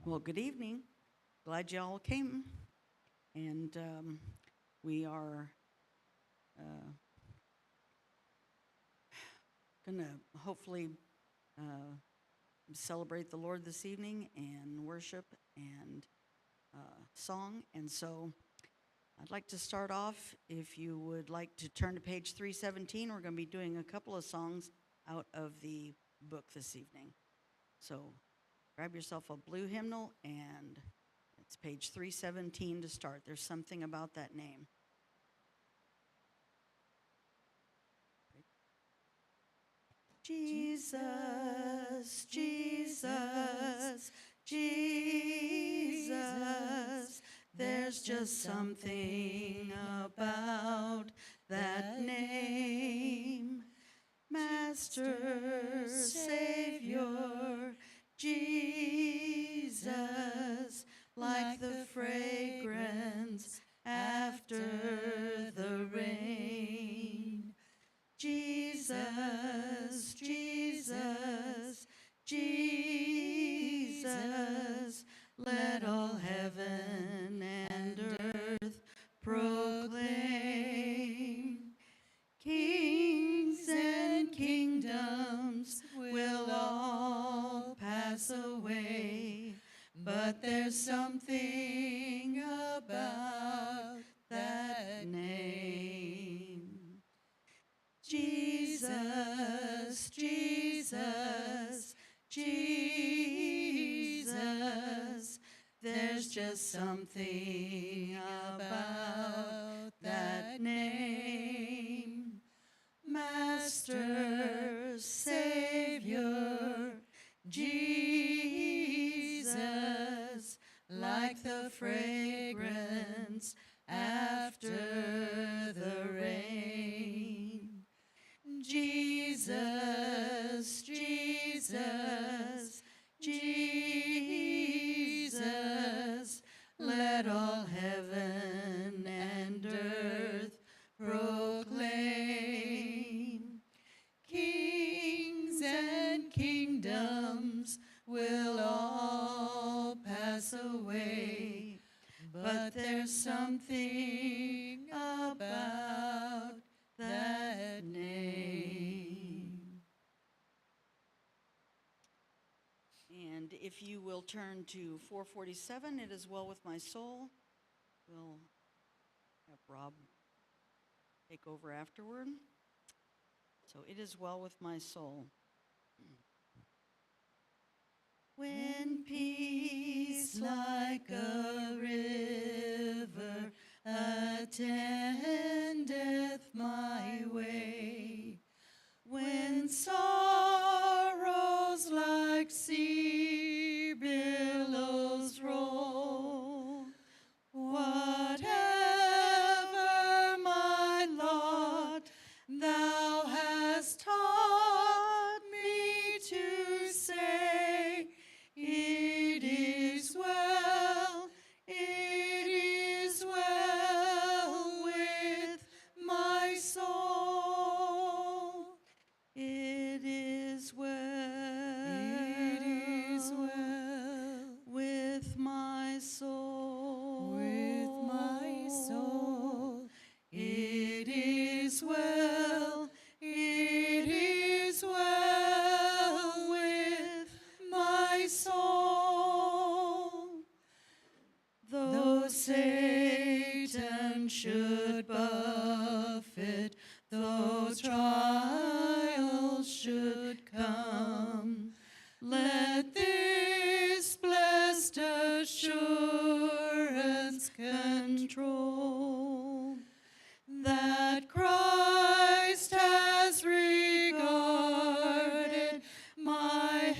Well, good evening. Glad y'all came. And we are going to hopefully celebrate the Lord this evening and worship and song. And so I'd like to start off. If you would like to turn to page 317, we're going to be doing a couple of songs out of the book this evening. So grab yourself a blue hymnal, and it's page 317 to start. There's something about that name. Jesus, Jesus, Jesus, there's just something about that name. Master, Savior, Jesus, like the fragrance after the rain. Jesus, Jesus, Jesus, let all heaven and earth proclaim. Kings and kingdoms Jesus, there's just something about that name. Master, Savior, Jesus, like the fragrance after the rain. Jesus, Jesus, Jesus, let all heaven and earth proclaim. Kings and kingdoms will all pass away, but there's something about that name. And if you will turn to 447, It Is Well With My Soul, we'll have Rob take over afterward. So, It Is Well With My Soul. When peace like a river attendeth my way, when sorrows like sea billows roll, whatever my lot, thou hast taught me to say, it is well with my soul. It is well with my soul. With my soul. It is well with my soul. Though Satan should buffet, though trials should come, let this blessed assurance control, that Christ has regarded my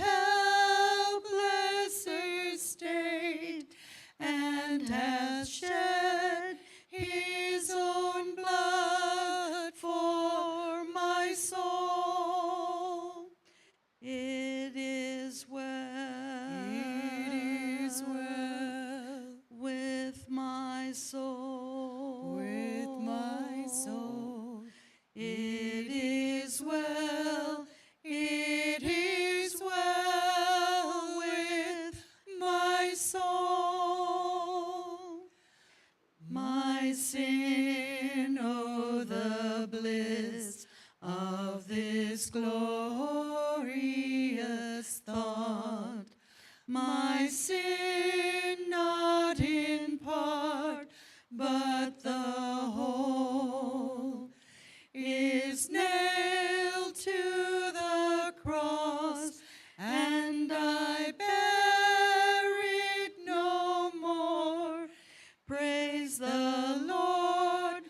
helpless estate, and has shed his own blood for my soul. It is well. It is well with my soul. With my soul. It is well. It is well with my soul. My sin, oh, the bliss of this glorious thought. My sin not in part, but the whole, is nailed to the cross, and I bear it no more. Praise the Lord,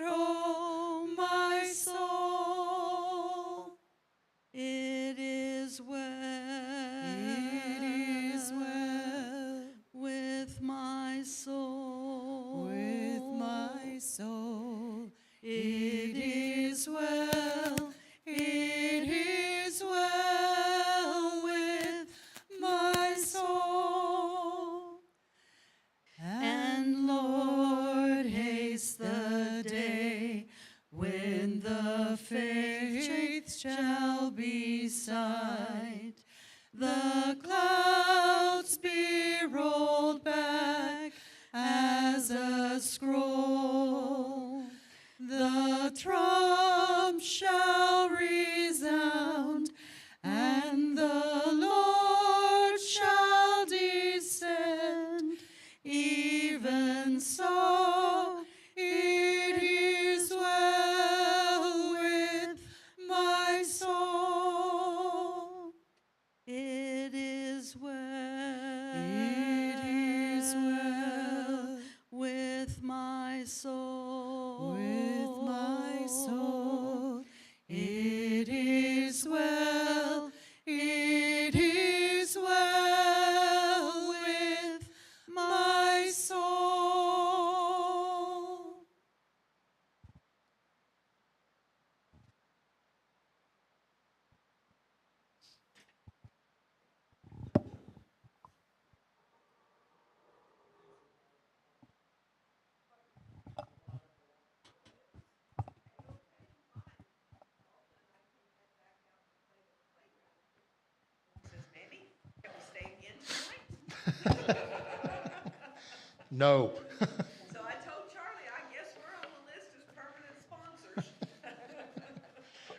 oh my soul. It is well with my soul. With my soul. It is well with my soul. And Lord, haste the day when the faith shall be sight, the clouds be rolled back as a scroll, the trump shall resound, and the Lord shall descend. Even so, it is well with my soul. No. So I told Charlie, I guess we're on the list as permanent sponsors.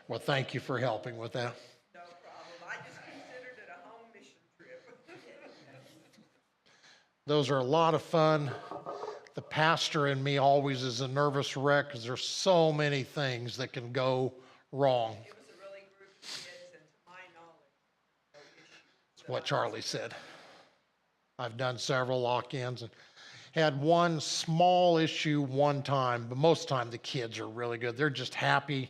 Well, thank you for helping with that. No problem. I just considered it a home mission trip. Those are a lot of fun. The pastor in me always is a nervous wreck because there's so many things that can go wrong. It was a really group of kids, and to my knowledge, no issues. It's what Charlie said. I've done several lock-ins and had one small issue one time, but most of the time the kids are really good. They're just happy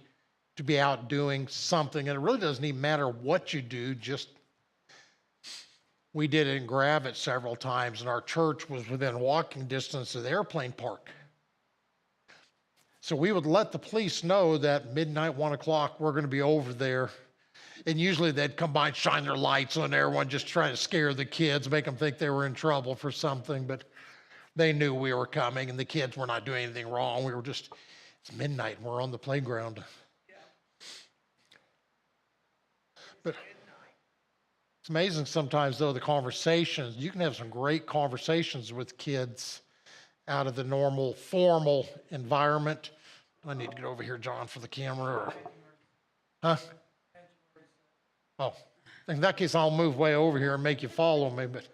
to be out doing something, and it really doesn't even matter what you do, just we did it in Gravette several times, and our church was within walking distance of the airplane park. So we would let the police know that midnight, 1 o'clock, we're going to be over there. And usually they'd come by and shine their lights on everyone, just trying to scare the kids, make them think they were in trouble for something. But they knew we were coming, and the kids were not doing anything wrong. We were just, it's midnight, and we're on the playground. But it's amazing sometimes, though, the conversations. You can have some great conversations with kids out of the normal, formal environment. I need to get over here, John, for the camera. Or, huh? Oh, in that case, I'll move way over here and make you follow me. But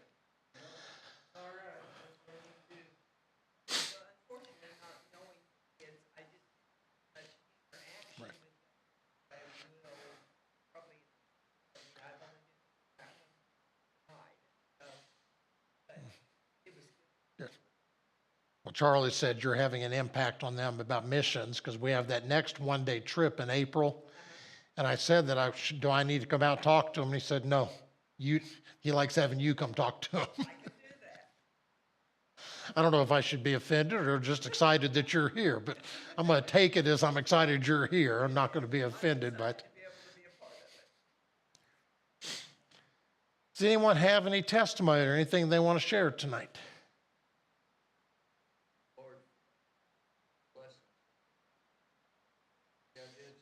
Unfortunately, not knowing kids, I didn't have much interaction Right. with them. I will probably, I've only been that one night. But it was good. yes. Well, Charlie said you're having an impact on them about missions because we have that next one-day trip in April. And I said that do I need to come out and talk to him? And he said, no, he likes having you come talk to him. I could do that. I don't know if I should be offended or just excited that you're here, but I'm going to take it as I'm excited you're here. I'm not going to be offended by it. To be able to be a part of it. Does anyone have any testimony or anything they want to share tonight? Lord, bless them. Yeah, it's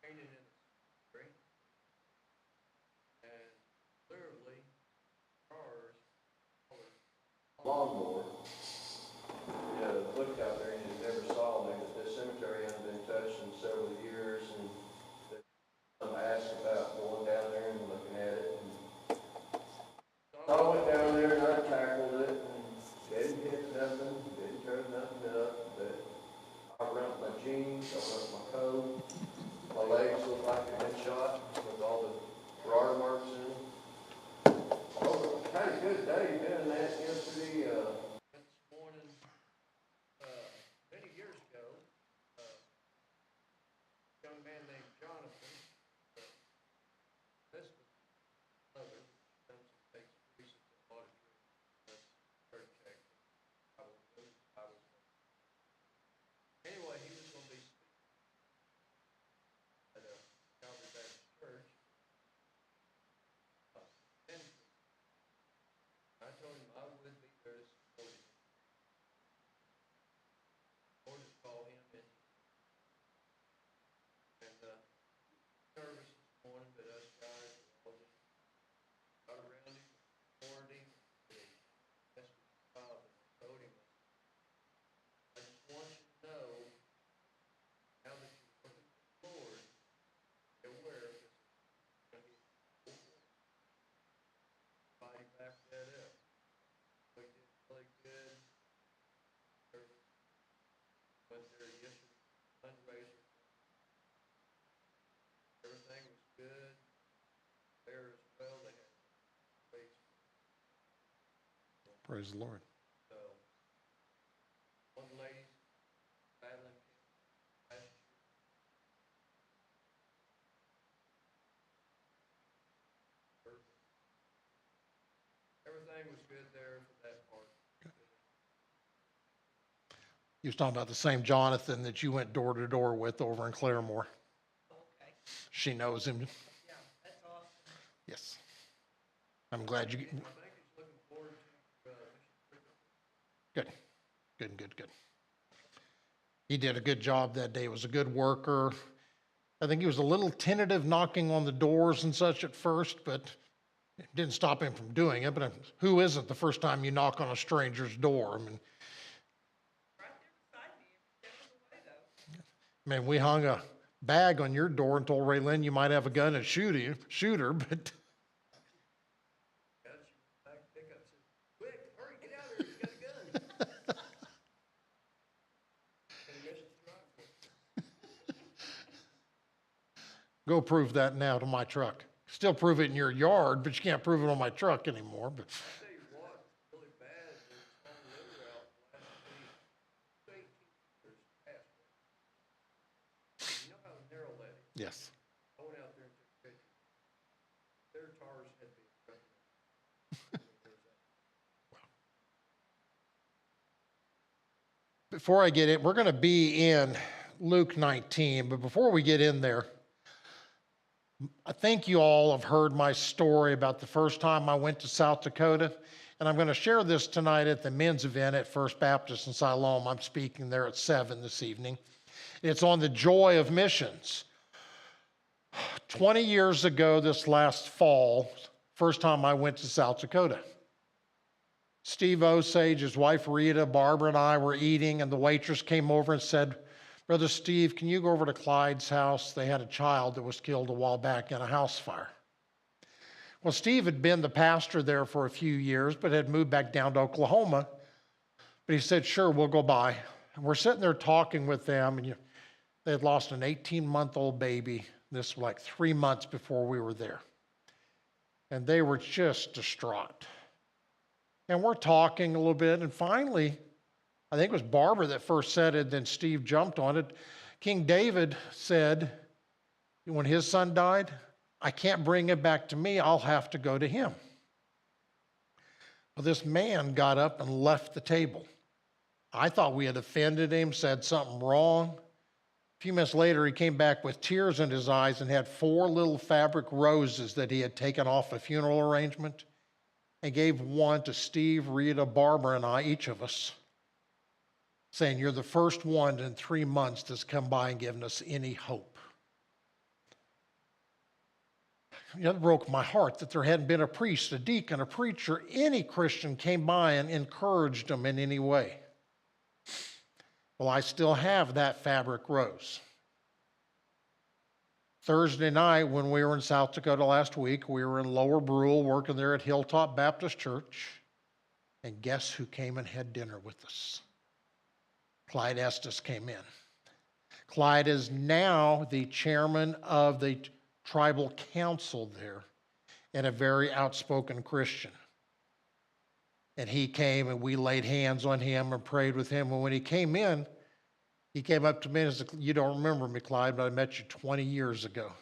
raining in the spring, and literally cars, lawnmower. Yeah, looked out there and you never saw them. This cemetery hasn't been touched in several years, and some asked about going down there and looking at it. So I went down there and I tackled it and didn't hit nothing, didn't tear nothing up, but I rumped my jeans, I rumped my coat, my legs looked like they'd been shot with all the briar marks in them. Oh, had a good day doing that yesterday, this morning, many years ago, a young man named Jonathan, this was mother, comes and takes Teresa to the auditorium, that's her check. Anyway, he was gonna be speaking at a Calvary Baptist church. And I told him I would be there to support him. Lord has called him in. And, service this morning, but us guys all just got around him, warned him, that that's his job, and I told him, I just want you to know, now that you're working for the Lord, be aware of this. Body back that up. We did really good. Went there yesterday, fundraiser. Everything was good. There as well, they had great. Praise the Lord. So, one lady battling cancer last year. Everything was good there for that part. You was talking about the same Jonathan that you went door to door with over in Claremore. Okay, She knows him. yeah, that's awesome. Yes. I'm glad you. I think he's looking forward to, Good. Good. He did a good job that day. Was a good worker. I think he was a little tentative knocking on the doors and such at first, but It didn't stop him from doing it, but who isn't the first time you knock on a stranger's door? Right there beside me, every step of the way though. I mean, we hung a bag on your door and told Raylene you might have a gun and shoot her, but Got you back pickup says, quick, hurry, get out of there, he's got a gun. And he missed the driveway. go prove that now to my truck. Still prove it in your yard, but you can't prove it on my truck anymore. But I'll tell you what, it's really bad, there's on the river out last week, 18 years past. You know how narrow that is? yes, I went out there and took pictures. Their tires had been broken. before I get in, we're going to be in Luke 19, but before we get in there, I think you all have heard my story about the first time I went to South Dakota, and I'm going to share this tonight at the men's event at First Baptist in Siloam. I'm speaking there at 7 this evening. It's on the joy of missions. 20 years ago, this last fall, first time I went to South Dakota. Steve Osage, his wife Rita, Barbara, and I were eating, and the waitress came over and said, Brother Steve, can you go over to Clyde's house? They had a child that was killed a while back in a house fire. Well, Steve had been the pastor there for a few years, but had moved back down to Oklahoma. But he said, sure, we'll go by. And we're sitting there talking with them, and they had lost an 18-month-old baby. This was like 3 months before we were there. And they were just distraught. And we're talking a little bit, and finally, I think it was Barbara that first said it, then Steve jumped on it. King David said, when his son died, I can't bring him back to me, I'll have to go to him. Well, this man got up and left the table. I thought we had offended him, said something wrong. A few minutes later, he came back with tears in his eyes and had 4 little fabric roses that he had taken off a funeral arrangement and gave one to Steve, Rita, Barbara, and I, each of us, saying, you're the first one in 3 months that's come by and given us any hope. It broke my heart that there hadn't been a priest, a deacon, a preacher, any Christian came by and encouraged them in any way. Well, I still have that fabric rose. Thursday night, when we were in South Dakota last week, we were in Lower Brule working there at Hilltop Baptist Church. And guess who came and had dinner with us? Clyde Estes came in. Clyde is now the chairman of the tribal council there and a very outspoken Christian. And he came and we laid hands on him and prayed with him. And when he came in, he came up to me and said, you don't remember me, Clyde, but I met you 20 years ago.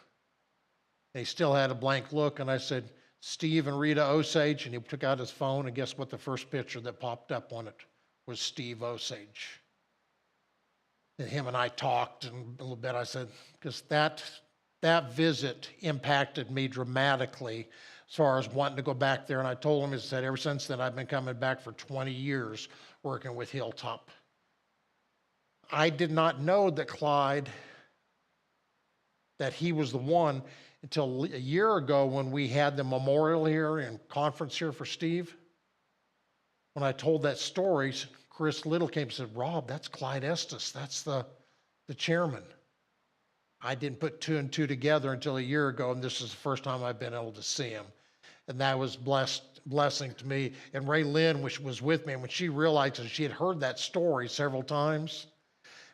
And he still had a blank look. And I said, Steve and Rita Osage. And he took out his phone, and guess what? The first picture that popped up on it was Steve Osage. And him and I talked and a little bit. I said, because that visit impacted me dramatically as far as wanting to go back there. And I told him, he said, ever since then, I've been coming back for 20 years working with Hilltop. I did not know that Clyde, that he was the one until a year ago when we had the memorial here and conference here for Steve. When I told that story, Chris Little came and said, Rob, that's Clyde Estes. That's the chairman. I didn't put 2 and 2 together until a year ago, and this is the first time I've been able to see him. And that was blessing to me. And Ray Lynn, which was with me, and when she realized that she had heard that story several times,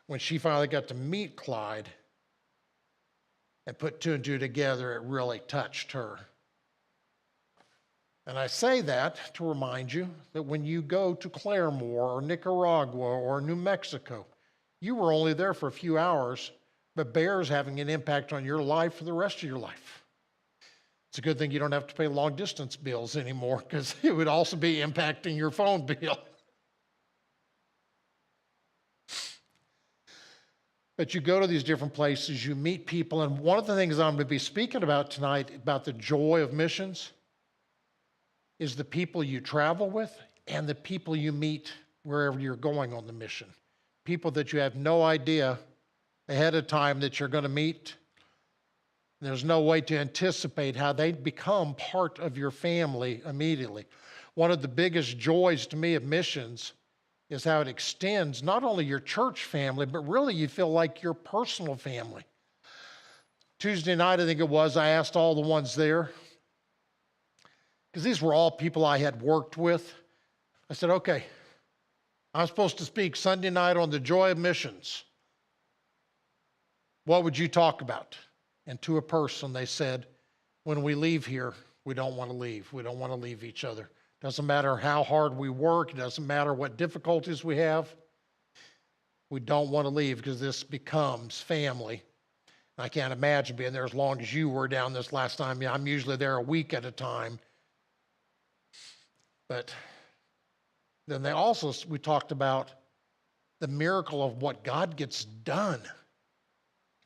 when she finally got to meet Clyde and put 2 and 2 together, it really touched her. And I say that to remind you that when you go to Claremore or Nicaragua or New Mexico, you were only there for a few hours, but bear's having an impact on your life for the rest of your life. It's a good thing you don't have to pay long distance bills anymore, because it would also be impacting your phone bill. But you go to these different places, you meet people, and one of the things I'm going to be speaking about tonight about the joy of missions is the people you travel with and the people you meet wherever you're going on the mission. People that you have no idea ahead of time that you're going to meet. There's no way to anticipate how they become part of your family immediately. One of the biggest joys to me of missions is how it extends not only your church family, but really you feel like your personal family. Tuesday night, I think it was, I asked all the ones there, because these were all people I had worked with. I said, okay, I'm supposed to speak Sunday night on the joy of missions. What would you talk about? And to a person, they said, when we leave here, we don't want to leave. We don't want to leave each other. Doesn't matter how hard we work. It doesn't matter what difficulties we have. We don't want to leave because this becomes family. I can't imagine being there as long as you were down this last time. Yeah, I'm usually there a week at a time. But then we talked about the miracle of what God gets done.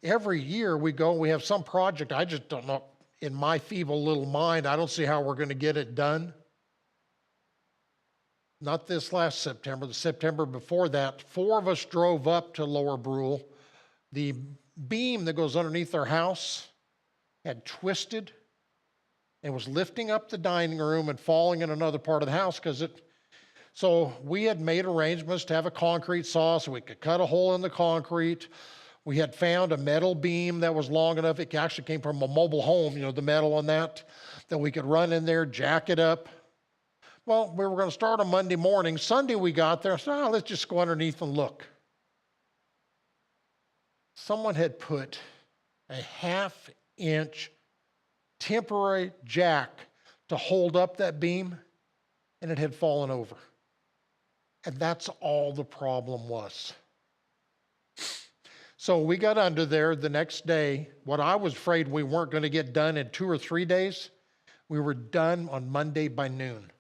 Every year we go, we have some project, I just don't know, in my feeble little mind, I don't see how we're going to get it done. Not this last September, the September before that, 4 of us drove up to Lower Brule. The beam that goes underneath our house had twisted and was lifting up the dining room and falling in another part of the house so we had made arrangements to have a concrete saw so we could cut a hole in the concrete. We had found a metal beam that was long enough. It actually came from a mobile home, the metal on that we could run in there, jack it up. Well, we were going to start on Monday morning. Sunday we got there. So let's just go underneath and look. Someone had put a 1/2-inch temporary jack to hold up that beam, and it had fallen over. And that's all the problem was. So we got under there the next day. What I was afraid we weren't going to get done in 2 or 3 days, we were done on Monday by noon.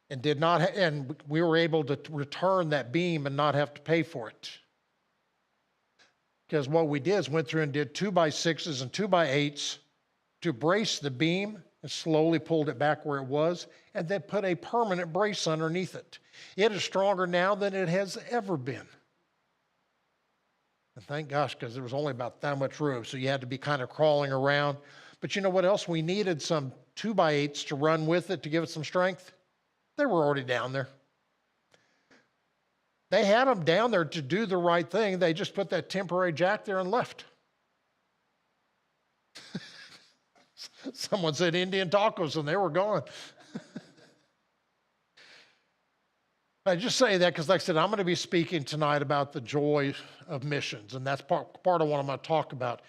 And we were able to return that beam and not have to pay for it. Because what we did is went through and did 2x6s and 2x8s to brace the beam and slowly pulled it back where it was, and then put a permanent brace underneath it. It is stronger now than it has ever been. And thank gosh, because there was only about that much room, so you had to be kind of crawling around. But you know what else? We needed some 2x8s to run with it to give it some strength. They were already down there. They had them down there to do the right thing. They just put that temporary jack there and left. Someone said Indian tacos, and they were gone. I just say that because, like I said, I'm going to be speaking tonight about the joy of missions, and that's part of what I'm going to talk about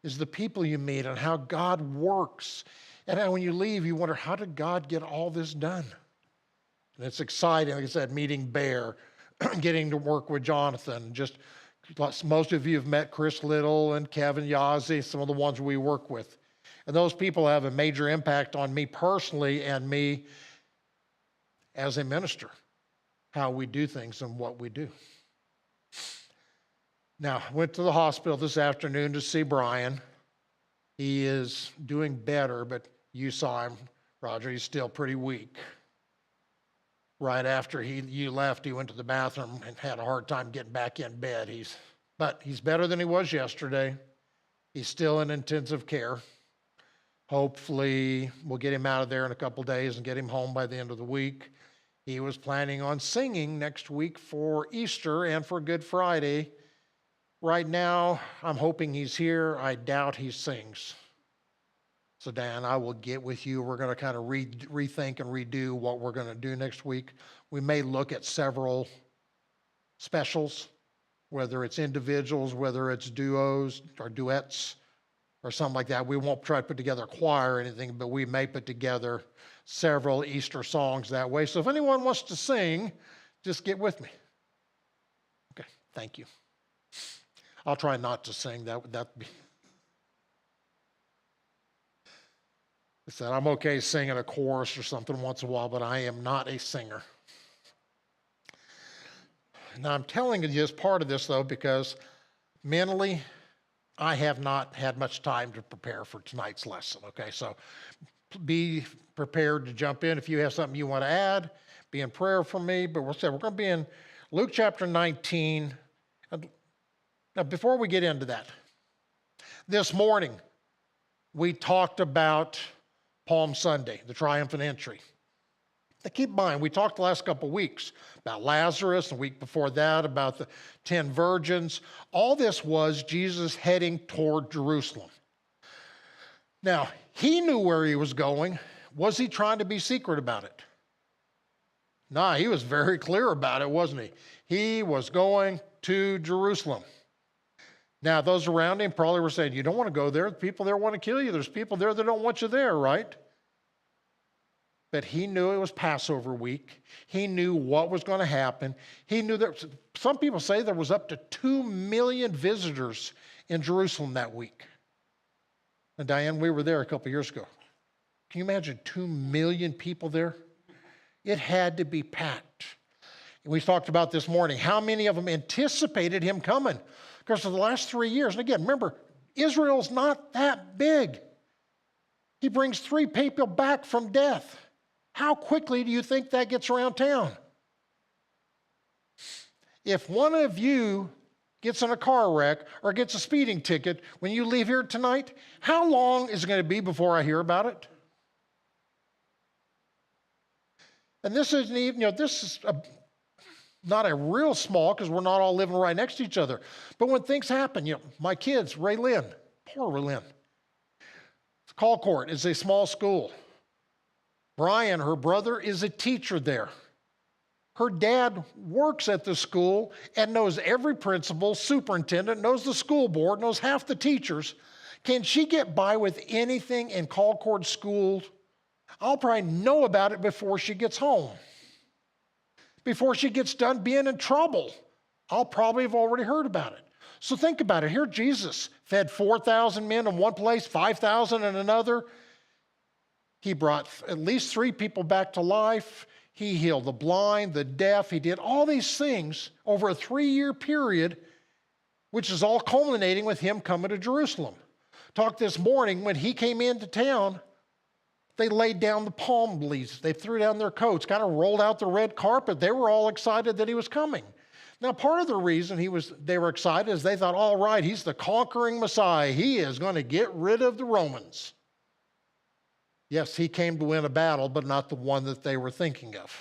is the people you meet and how God works. And how when you leave, you wonder, how did God get all this done? And it's exciting, like I said, meeting Bear, getting to work with Jonathan. Just most of you have met Chris Little and Kevin Yazzie, some of the ones we work with. And those people have a major impact on me personally and me as a minister, how we do things and what we do. Now, I went to the hospital this afternoon to see Brian. He is doing better, but you saw him, Roger. He's still pretty weak. Right after you left, he went to the bathroom and had a hard time getting back in bed. But he's better than he was yesterday. He's still in intensive care. Hopefully, we'll get him out of there in a couple days and get him home by the end of the week. He was planning on singing next week for Easter and for Good Friday. Right now, I'm hoping he's here. I doubt he sings. So, Dan, I will get with you. We're going to kind of rethink and redo what we're going to do next week. We may look at several specials, whether it's individuals, whether it's duos or duets or something like that. We won't try to put together a choir or anything, but we may put together several Easter songs that way. So if anyone wants to sing, just get with me. Okay, thank you. I'll try not to sing. That'd be... I said, I'm okay singing a chorus or something once in a while, but I am not a singer. Now, I'm telling you this part of this, though, because mentally, I have not had much time to prepare for tonight's lesson, okay? So be prepared to jump in if you have something you want to add. Be in prayer for me, but we're going to be in Luke chapter 19. Now, before we get into that, this morning, we talked about Palm Sunday, the triumphant entry. Now keep in mind, we talked the last couple of weeks about Lazarus, the week before that about the 10 virgins. All this was Jesus heading toward Jerusalem. Now, he knew where he was going. Was he trying to be secret about it? No, he was very clear about it, wasn't he? He was going to Jerusalem. Now, those around him probably were saying, you don't want to go there. The people there want to kill you. There's people there that don't want you there, right? But he knew it was Passover week. He knew what was going to happen. He knew that some people say there was up to 2 million visitors in Jerusalem that week. And Diane, we were there a couple years ago. Can you imagine 2 million people there? It had to be packed. We talked about this morning, how many of them anticipated him coming? Because for the last 3 years, and again, remember, Israel's not that big. He brings 3 people back from death. How quickly do you think that gets around town? If one of you gets in a car wreck or gets a speeding ticket when you leave here tonight, how long is it going to be before I hear about it? And this isn't even, this is not a real small, because we're not all living right next to each other. But when things happen, my kids, Raylyn, poor Raylyn. Colcourt is a small school. Brian, her brother, is a teacher there. Her dad works at the school and knows every principal, superintendent, knows the school board, knows half the teachers. Can she get by with anything in Colcourt school? I'll probably know about it before she gets home. Before she gets done being in trouble, I'll probably have already heard about it. So think about it. Here Jesus fed 4,000 men in one place, 5,000 in another. He brought at least 3 people back to life. He healed the blind, the deaf. He did all these things over a 3-year period, which is all culminating with him coming to Jerusalem. Talked this morning when he came into town, they laid down the palm leaves. They threw down their coats, kind of rolled out the red carpet. They were all excited that he was coming. Now, part of the reason they were excited is they thought, all right, he's the conquering Messiah. He is going to get rid of the Romans. Yes, he came to win a battle, but not the one that they were thinking of.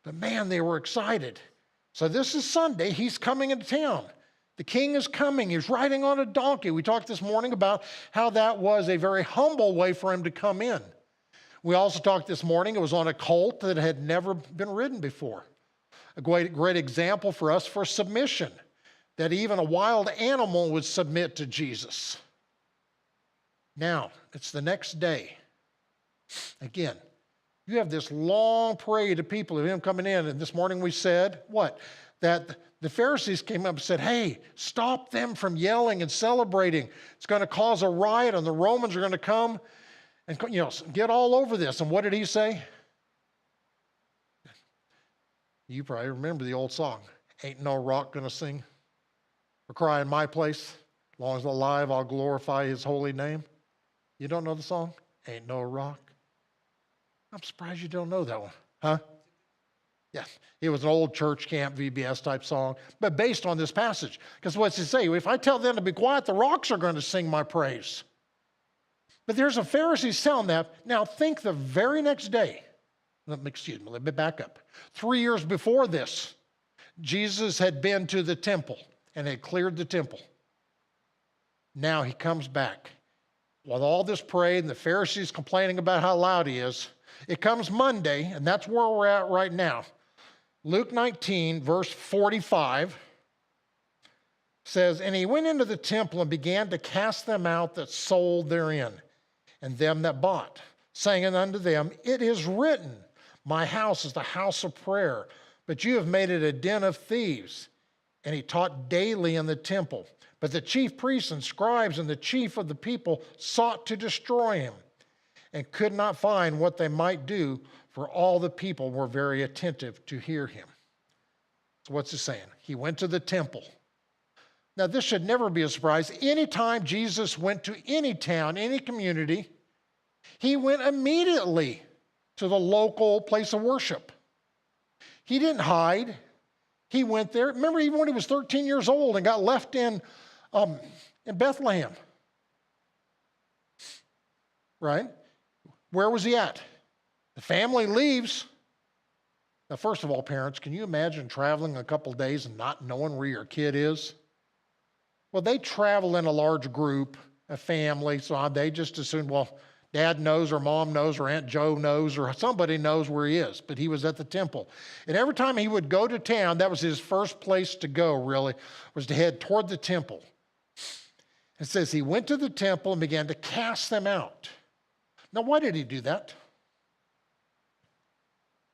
But man, they were excited. So this is Sunday. He's coming into town. The king is coming. He's riding on a donkey. We talked this morning about how that was a very humble way for him to come in. We also talked this morning, it was on a colt that had never been ridden before. A great example for us for submission, that even a wild animal would submit to Jesus. Now, it's the next day. Again, you have this long parade of people of him coming in, and this morning we said, what? That the Pharisees came up and said, hey, stop them from yelling and celebrating. It's going to cause a riot, and the Romans are going to come and get all over this. And what did he say? You probably remember the old song, ain't no rock going to sing or cry in my place. As long as I'm alive, I'll glorify his holy name. You don't know the song? Ain't no rock. I'm surprised you don't know that one. Huh? Yeah, it was an old church camp VBS type song, but based on this passage. Because what's it say? If I tell them to be quiet, the rocks are going to sing my praise. But there's a Pharisee telling that. Now think the very next day. Let me back up. 3 years before this, Jesus had been to the temple and had cleared the temple. Now he comes back. With all this parade and the Pharisees complaining about how loud he is, it comes Monday, and that's where we're at right now. Luke 19, verse 45 says, and he went into the temple and began to cast them out that sold therein, and them that bought, saying unto them, it is written, my house is the house of prayer, but you have made it a den of thieves. And he taught daily in the temple. But the chief priests and scribes and the chief of the people sought to destroy him, and could not find what they might do, for all the people were very attentive to hear him. So what's he saying? He went to the temple. Now, this should never be a surprise. Anytime Jesus went to any town, any community, he went immediately to the local place of worship. He didn't hide. He went there. Remember, even when he was 13 years old and got left in Bethlehem. right? Where was he at? The family leaves. Now, first of all, parents, can you imagine traveling a couple days and not knowing where your kid is? Well, they travel in a large group, a family, so they just assumed, well, Dad knows or Mom knows or Aunt Joe knows or somebody knows where he is, but he was at the temple. And every time he would go to town, that was his first place to go, really, was to head toward the temple. It says he went to the temple and began to cast them out. Now, why did he do that?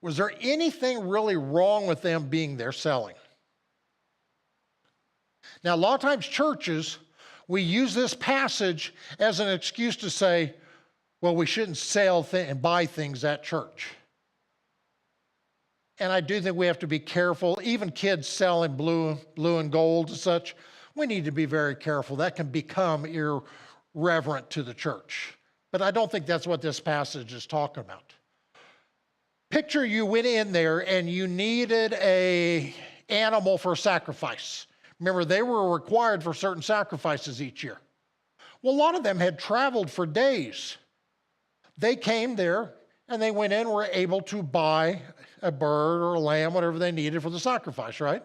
Was there anything really wrong with them being there selling? Now, a lot of times churches, we use this passage as an excuse to say, well, we shouldn't sell and buy things at church. And I do think we have to be careful. Even kids selling blue and gold and such, we need to be very careful. That can become irreverent to the church. But I don't think that's what this passage is talking about. Picture you went in there and you needed an animal for sacrifice. Remember, they were required for certain sacrifices each year. Well, a lot of them had traveled for days. They came there and they went in and were able to buy a bird or a lamb, whatever they needed for the sacrifice, right?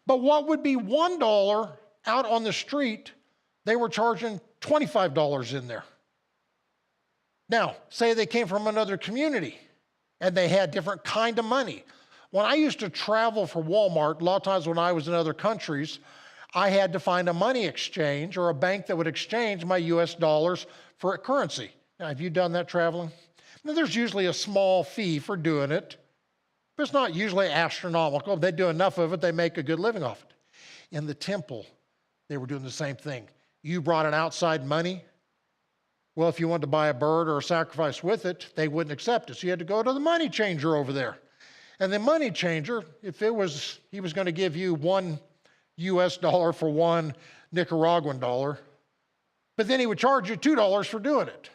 But what would be $1 out on the street, they were charging $25 in there. Now, say they came from another community and they had different kind of money. When I used to travel for Walmart, a lot of times when I was in other countries, I had to find a money exchange or a bank that would exchange my US dollars for a currency. Now, have you done that traveling? Now, there's usually a small fee for doing it, but it's not usually astronomical. If they do enough of it, they make a good living off it. In the temple, they were doing the same thing. You brought an outside money. Well, if you wanted to buy a bird or a sacrifice with it, they wouldn't accept it. So you had to go to the money changer over there. And the money changer, if he was going to give you $1 US for $1 Nicaraguan dollar, but then he would charge you $2 for doing it.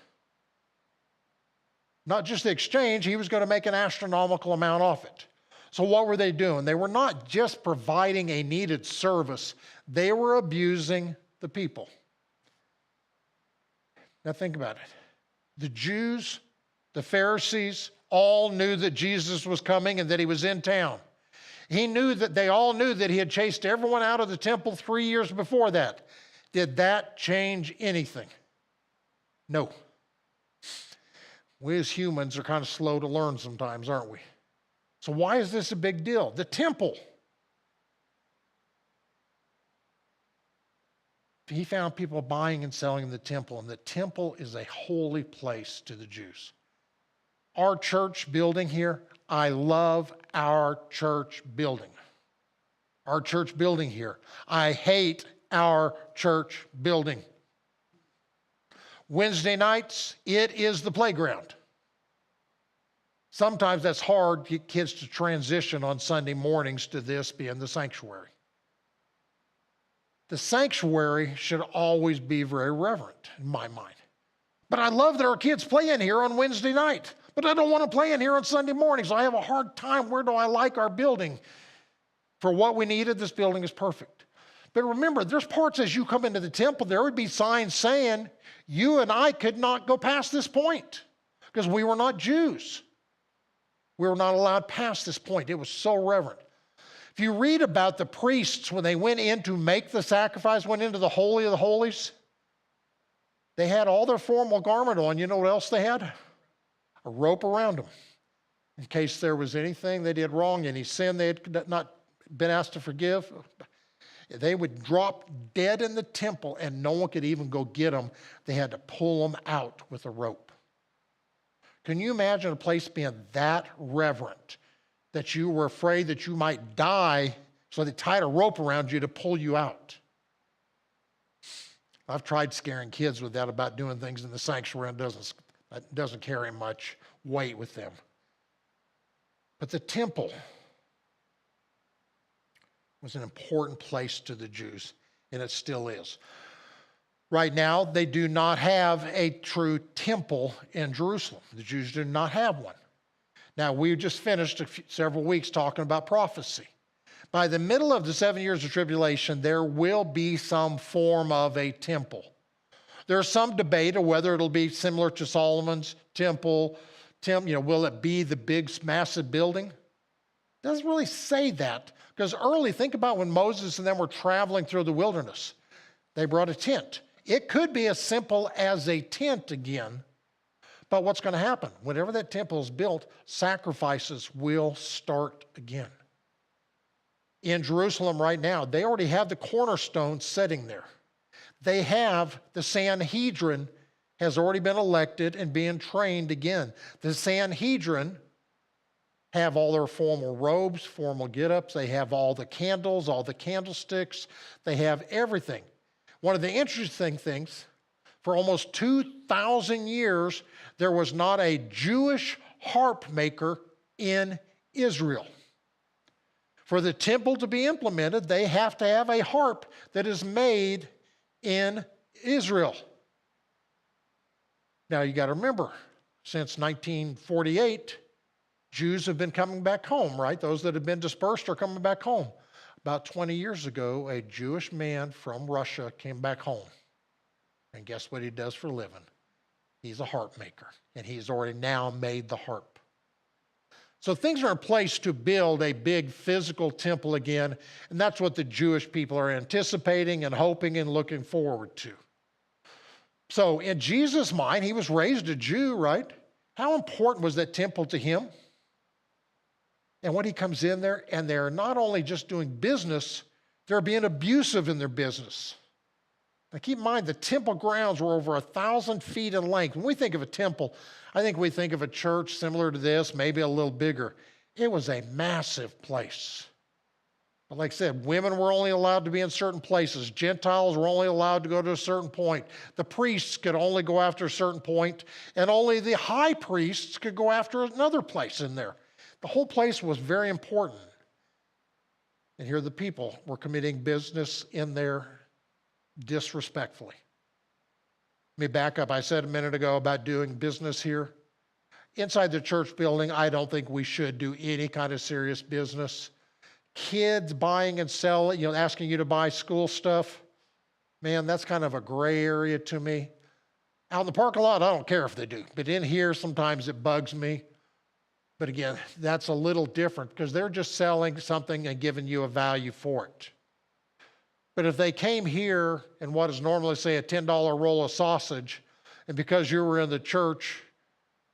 Not just the exchange, he was going to make an astronomical amount off it. So what were they doing? They were not just providing a needed service, they were abusing the people. Now think about it. The Jews, the Pharisees, all knew that Jesus was coming and that he was in town. They all knew that he had chased everyone out of the temple 3 years before that. Did that change anything? No. We as humans are kind of slow to learn sometimes, aren't we? So why is this a big deal? The temple. He found people buying and selling in the temple, and the temple is a holy place to the Jews. Our church building here, I love our church building. Our church building here. I hate our church building. Wednesday nights, it is the playground. Sometimes that's hard to get kids to transition on Sunday mornings to this being the sanctuary. The sanctuary should always be very reverent in my mind. But I love that our kids play in here on Wednesday night. But I don't want to play in here on Sunday mornings. I have a hard time. Where do I like our building? For what we needed, this building is perfect. But remember, there's parts as you come into the temple, there would be signs saying, you and I could not go past this point because we were not Jews. We were not allowed past this point. It was so reverent. If you read about the priests when they went in to make the sacrifice, went into the Holy of the Holies, they had all their formal garment on. You know what else they had? A rope around them in case there was anything they did wrong, any sin they had not been asked to forgive. They would drop dead in the temple and no one could even go get them. They had to pull them out with a rope. Can you imagine a place being that reverent that you were afraid that you might die, so they tied a rope around you to pull you out? I've tried scaring kids with that about doing things in the sanctuary, and it doesn't carry much weight with them. But the temple was an important place to the Jews, and it still is. Right now, they do not have a true temple in Jerusalem. The Jews do not have one. Now, we just finished several weeks talking about prophecy. By the middle of the 7 years of tribulation, there will be some form of a temple. There's some debate of whether it'll be similar to Solomon's temple. Will it be the big, massive building? It doesn't really say that. Because early, think about when Moses and them were traveling through the wilderness. They brought a tent. It could be as simple as a tent again. But what's going to happen? Whenever that temple is built, sacrifices will start again. In Jerusalem right now, they already have the cornerstone sitting there. They have the Sanhedrin has already been elected and being trained again. The Sanhedrin have all their formal robes, formal get-ups. They have all the candles, all the candlesticks. They have everything. One of the interesting things, for almost 2,000 years, there was not a Jewish harp maker in Israel. For the temple to be implemented, they have to have a harp that is made in Israel. Now you got to remember, since 1948, Jews have been coming back home, right? Those that have been dispersed are coming back home. About 20 years ago, a Jewish man from Russia came back home. And guess what he does for a living? He's a harp maker, and he's already now made the harp. So things are in place to build a big physical temple again, and that's what the Jewish people are anticipating and hoping and looking forward to. So in Jesus' mind, he was raised a Jew, right? How important was that temple to him? And when he comes in there, and they're not only just doing business, they're being abusive in their business. Now keep in mind, the temple grounds were over 1,000 feet in length. When we think of a temple, I think we think of a church similar to this, maybe a little bigger. It was a massive place. But like I said, women were only allowed to be in certain places. Gentiles were only allowed to go to a certain point. The priests could only go after a certain point, and only the high priests could go after another place in there. The whole place was very important. And here the people were committing business in there disrespectfully. Let me back up. I said a minute ago about doing business here. Inside the church building, I don't think we should do any kind of serious business. Kids buying and selling, asking you to buy school stuff, man, that's kind of a gray area to me. Out in the parking lot, I don't care if they do. But in here, sometimes it bugs me. But again, that's a little different because they're just selling something and giving you a value for it. But if they came here and what is normally, say, a $10 roll of sausage, and because you were in the church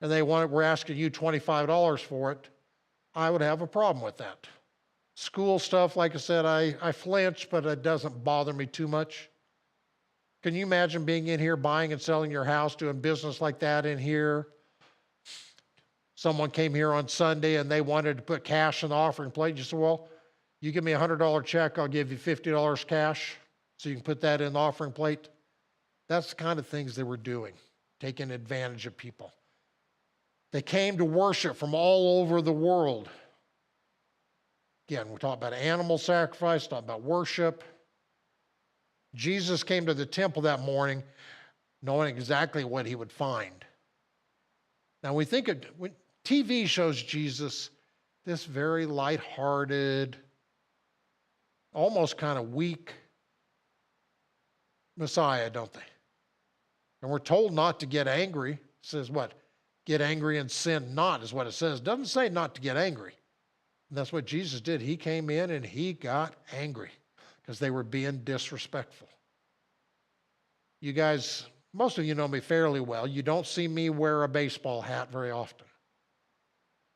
and they were asking you $25 for it, I would have a problem with that. School stuff, like I said, I flinch, but it doesn't bother me too much. Can you imagine being in here, buying and selling your house, doing business like that in here? Someone came here on Sunday and they wanted to put cash in the offering plate. You said, well, you give me a $100 check, I'll give you $50 cash so you can put that in the offering plate. That's the kind of things they were doing, taking advantage of people. They came to worship from all over the world. Again, we're talking about animal sacrifice, talking about worship. Jesus came to the temple that morning knowing exactly what he would find. Now, we think when TV shows Jesus, this very lighthearted, almost kind of weak Messiah, don't they? And we're told not to get angry. It says what? Get angry and sin not is what it says. It doesn't say not to get angry. And that's what Jesus did. He came in and he got angry because they were being disrespectful. You guys, most of you know me fairly well. You don't see me wear a baseball hat very often.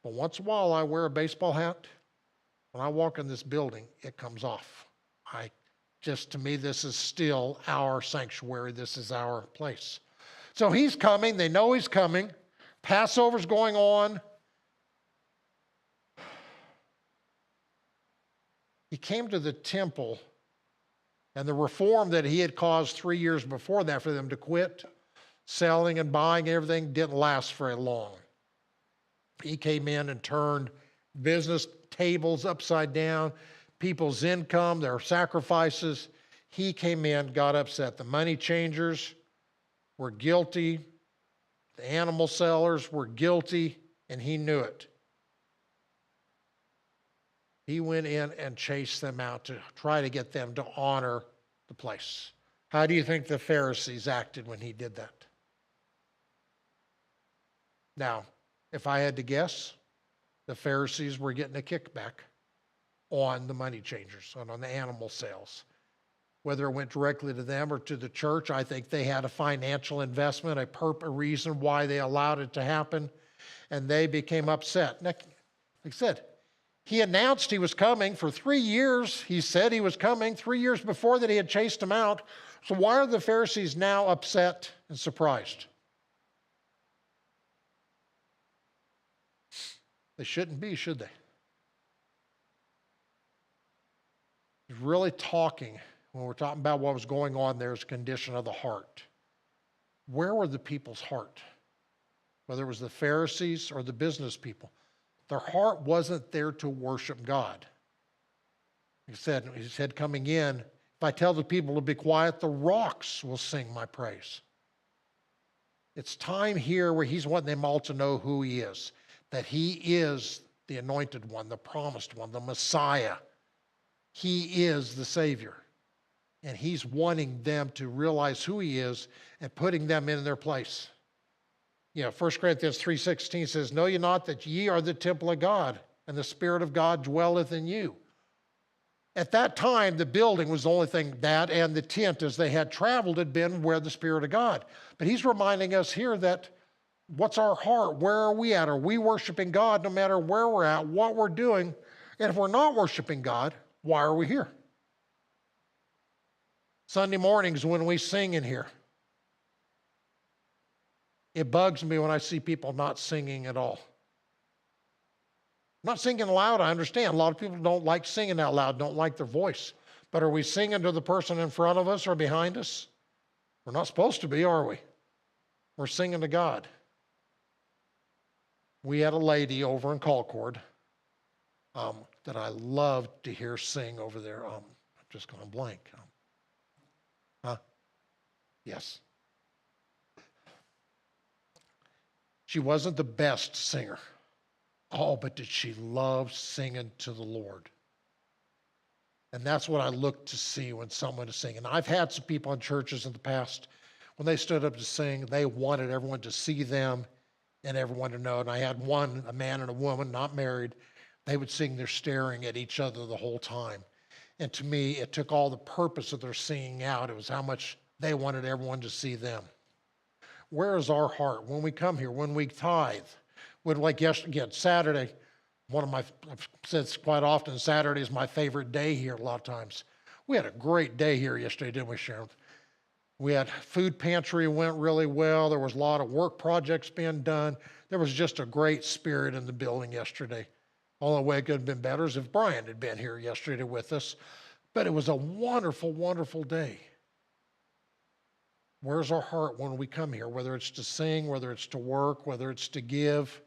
But once in a while I wear a baseball hat. When I walk in this building, it comes off. To me, this is still our sanctuary. This is our place. So he's coming. They know he's coming. Passover's going on. He came to the temple, and the reform that he had caused 3 years before that for them to quit selling and buying and everything didn't last very long. He came in and turned business tables upside down, people's income, their sacrifices. He came in, got upset. The money changers were guilty. The animal sellers were guilty, and he knew it. He went in and chased them out to try to get them to honor the place. How do you think the Pharisees acted when he did that? Now, if I had to guess, the Pharisees were getting a kickback on the money changers and on the animal sales. Whether it went directly to them or to the church, I think they had a financial investment, a reason why they allowed it to happen, and they became upset. Like I said, he announced he was coming for 3 years. He said he was coming 3 years before that. He had chased him out. So why are the Pharisees now upset and surprised? They shouldn't be, should they? He's really talking, when we're talking about what was going on, there's condition of the heart. Where were the people's heart? Whether it was the Pharisees or the business people, their heart wasn't there to worship God. He said coming in, if I tell the people to be quiet, the rocks will sing my praise. It's time here where he's wanting them all to know who he is, that he is the anointed one, the promised one, the Messiah. He is the Savior. And he's wanting them to realize who he is and putting them in their place. 1 Corinthians 3:16 says, know ye not that ye are the temple of God, and the Spirit of God dwelleth in you. At that time, the building was the only thing, that and the tent as they had traveled had been where the Spirit of God. But he's reminding us here that what's our heart? Where are we at? Are we worshiping God no matter where we're at, what we're doing? And if we're not worshiping God, why are we here? Sunday mornings when we sing in here, it bugs me when I see people not singing at all. Not singing loud, I understand. A lot of people don't like singing out loud, don't like their voice. But are we singing to the person in front of us or behind us? We're not supposed to be, are we? We're singing to God. We had a lady over in Colcord that I loved to hear sing over there. I'm just going blank. Yes. She wasn't the best singer. Oh, but did she love singing to the Lord? And that's what I look to see when someone is singing. I've had some people in churches in the past, when they stood up to sing, they wanted everyone to see them and everyone to know. And I had one, a man and a woman, not married, they would sing, they're staring at each other the whole time. And to me, it took all the purpose of their singing out. It was how much they wanted everyone to see them. Where is our heart when we come here, when we tithe? Like yesterday, again, Saturday, I've said this quite often, Saturday is my favorite day here a lot of times. We had a great day here yesterday, didn't we, Sharon? We had food pantry, went really well. There was a lot of work projects being done. There was just a great spirit in the building yesterday. Only way it could have been better is if Brian had been here yesterday with us. But it was a wonderful, wonderful day. Where's our heart when we come here? Whether it's to sing, whether it's to work, whether it's to give,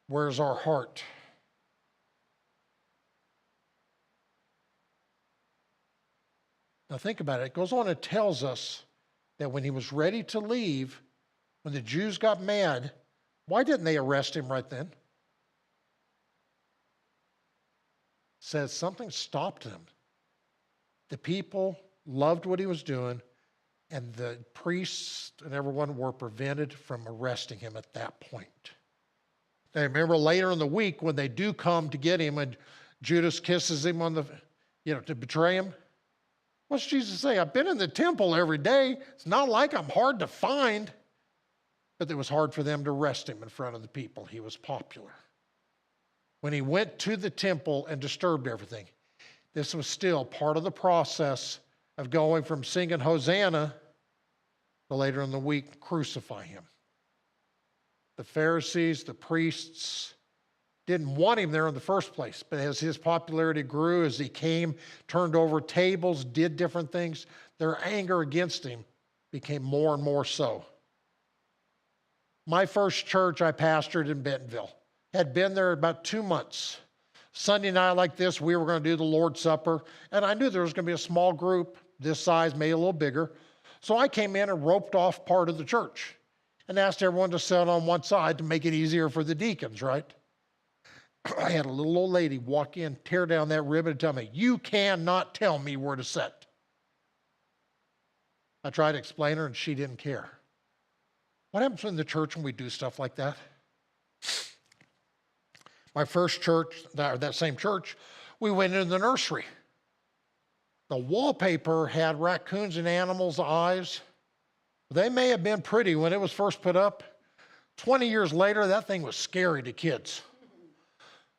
where's our heart? Now think about it. It goes on and tells us that when he was ready to leave, when the Jews got mad, why didn't they arrest him right then? It says something stopped him. The people loved what he was doing, and the priests and everyone were prevented from arresting him at that point. Now remember later in the week when they do come to get him and Judas kisses him on the, to betray him. What's Jesus say? I've been in the temple every day. It's not like I'm hard to find. But it was hard for them to arrest him in front of the people. He was popular. When he went to the temple and disturbed everything, this was still part of the process of going from singing Hosanna to later in the week, crucify him. The Pharisees, the priests, didn't want him there in the first place. But as his popularity grew, as he came, turned over tables, did different things, their anger against him became more and more so. My first church I pastored in Bentonville. Had been there about 2 months. Sunday night like this, we were going to do the Lord's Supper, and I knew there was going to be a small group this size, maybe a little bigger. So I came in and roped off part of the church and asked everyone to sit on one side to make it easier for the deacons, right? I had a little old lady walk in, tear down that ribbon and tell me, you cannot tell me where to sit. I tried to explain her and she didn't care. What happens in the church when we do stuff like that? My first church, that same church, we went into the nursery. The wallpaper had raccoons and animals' eyes. They may have been pretty when it was first put up. 20 years later, that thing was scary to kids.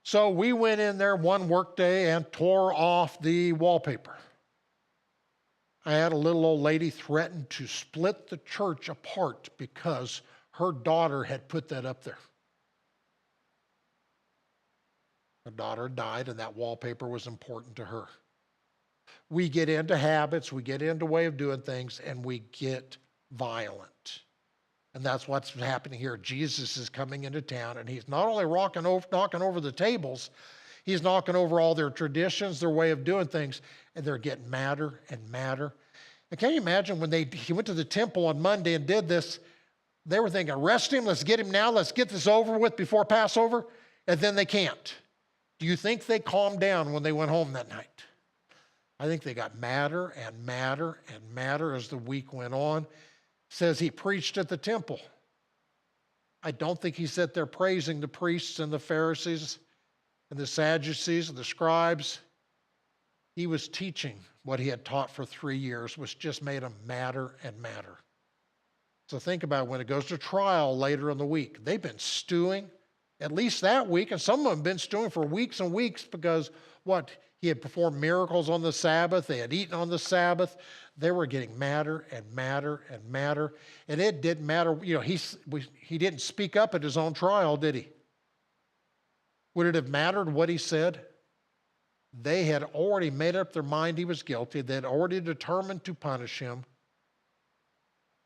So we went in there one work day and tore off the wallpaper. I had a little old lady threaten to split the church apart because her daughter had put that up there. Her daughter died, and that wallpaper was important to her. We get into habits, we get into way of doing things, and we get violent. And that's what's happening here. Jesus is coming into town, and he's not only knocking over the tables, he's knocking over all their traditions, their way of doing things, and they're getting madder and madder. And can you imagine when he went to the temple on Monday and did this, they were thinking, arrest him, let's get him now, let's get this over with before Passover, and then they can't. Do you think they calmed down when they went home that night? I think they got madder and madder and madder as the week went on. It says he preached at the temple. I don't think he sat there praising the priests and the Pharisees and the Sadducees and the scribes. He was teaching what he had taught for 3 years, which just made him madder and madder. So think about when it goes to trial later in the week. They've been stewing at least that week, and some of them have been stewing for weeks and weeks because what? He had performed miracles on the Sabbath. They had eaten on the Sabbath. They were getting madder and madder and madder. And it didn't matter. You know, he didn't speak up at his own trial, did he? Would it have mattered what he said? They had already made up their mind he was guilty. They had already determined to punish him.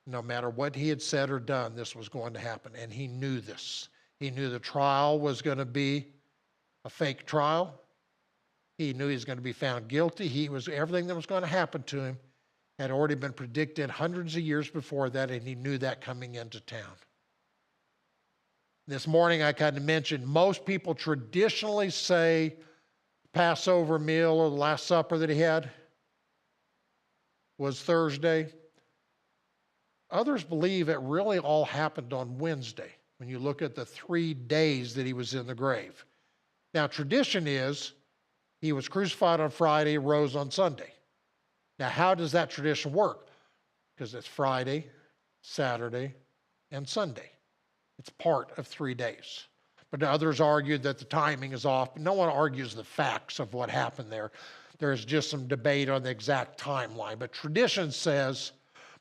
No matter what he had said or done, this was going to happen. And he knew this. He knew the trial was going to be a fake trial. He knew he was going to be found guilty. Everything that was going to happen to him had already been predicted hundreds of years before that, and he knew that coming into town. This morning I kind of mentioned most people traditionally say Passover meal or the Last Supper that he had was Thursday. Others believe it really all happened on Wednesday when you look at the 3 days that he was in the grave. Now, tradition is he was crucified on Friday, rose on Sunday. Now, how does that tradition work? Because it's Friday, Saturday, and Sunday. It's part of 3 days. But others argue that the timing is off, but no one argues the facts of what happened there. There's just some debate on the exact timeline. But tradition says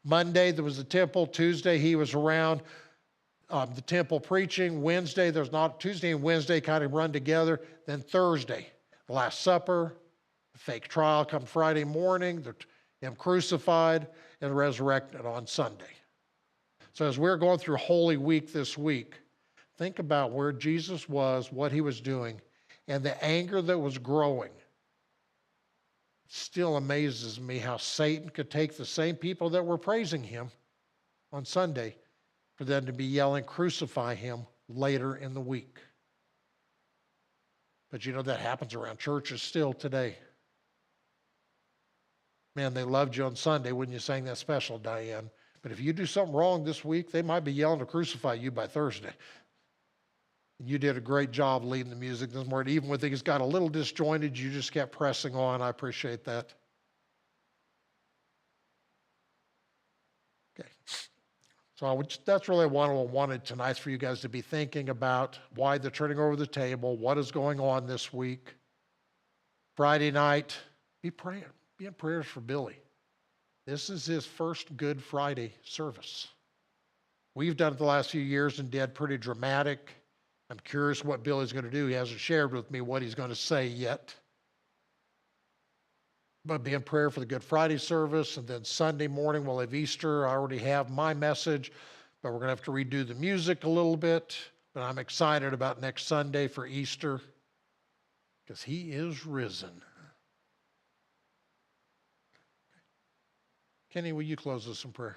Monday there was the temple, Tuesday he was around the temple preaching, Wednesday there's not, Tuesday and Wednesday kind of run together, then Thursday, the Last Supper, the fake trial come Friday morning, him crucified and resurrected on Sunday. So as we're going through Holy Week this week, think about where Jesus was, what he was doing, and the anger that was growing. It still amazes me how Satan could take the same people that were praising him on Sunday for them to be yelling, crucify him later in the week. But you know that happens around churches still today. Man, they loved you on Sunday when you sang that special, Diane. But if you do something wrong this week, they might be yelling to crucify you by Thursday. You did a great job leading the music this morning. Even when things got a little disjointed, you just kept pressing on. I appreciate that. Okay. So that's really what I wanted tonight, for you guys to be thinking about why they're turning over the table, what is going on this week. Friday night, be in prayers for Billy. This is his first Good Friday service. We've done it the last few years and did pretty dramatic. I'm curious what Billy's going to do. He hasn't shared with me what he's going to say yet. But be in prayer for the Good Friday service, and then Sunday morning we'll have Easter. I already have my message, but we're going to have to redo the music a little bit. But I'm excited about next Sunday for Easter because he is risen. Kenny, will you close us in prayer?